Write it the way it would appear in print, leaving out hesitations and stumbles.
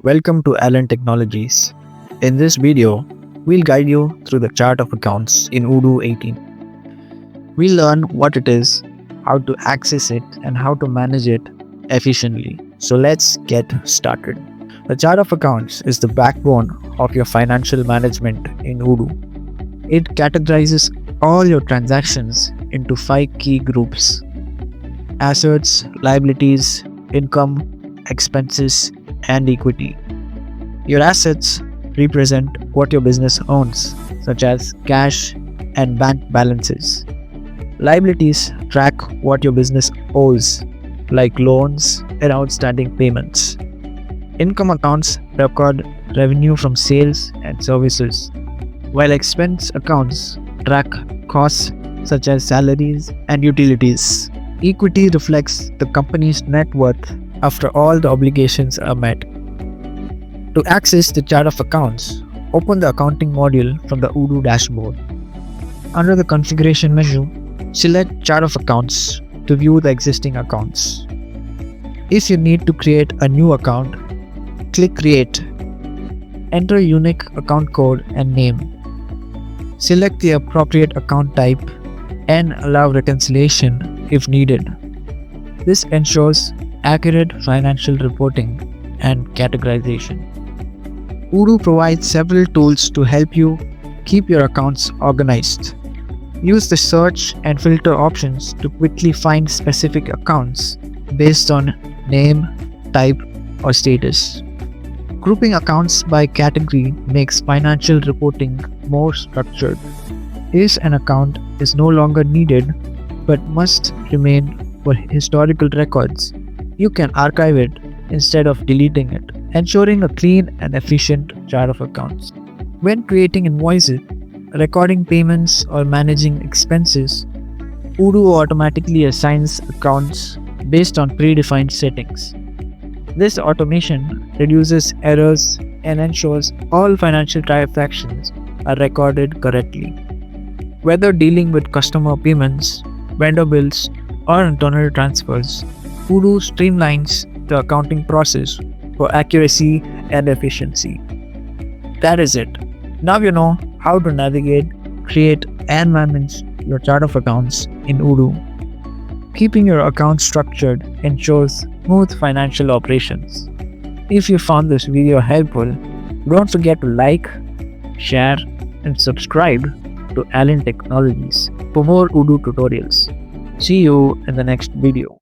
Welcome to Allen Technologies. In this video, we'll guide you through the chart of accounts in Odoo 18. We'll learn what it is, how to access it, and how to manage it efficiently. So let's get started. The chart of accounts is the backbone of your financial management in Odoo. It categorizes all your transactions into 5 key groups: assets, liabilities, income, expenses, and equity. Your assets represent what your business owns, such as cash and bank balances. Liabilities track what your business owes, like loans and outstanding payments. Income accounts record revenue from sales and services, while expense accounts track costs such as salaries and utilities. Equity reflects the company's net worth after all the obligations are met. To access the chart of accounts, open the accounting module from the Odoo dashboard. Under the configuration menu, select chart of accounts to view the existing accounts. If you need to create a new account, click create. Enter a unique account code and name. Select the appropriate account type and allow reconciliation if needed. This ensures accurate financial reporting and categorization. Odoo provides several tools to help you keep your accounts organized. Use the search and filter options to quickly find specific accounts based on name, type, or status. Grouping accounts by category makes financial reporting more structured. If an account is no longer needed but must remain for historical records, you can archive it instead of deleting it, ensuring a clean and efficient chart of accounts. When creating invoices, recording payments, or managing expenses, Odoo automatically assigns accounts based on predefined settings. This automation reduces errors and ensures all financial transactions are recorded correctly. Whether dealing with customer payments, vendor bills, or internal transfers, Odoo streamlines the accounting process for accuracy and efficiency. That is it. Now you know how to navigate, create, and manage your chart of accounts in Odoo. Keeping your account structured ensures smooth financial operations. If you found this video helpful, don't forget to like, share, and subscribe to Allen Technologies for more Odoo tutorials. See you in the next video.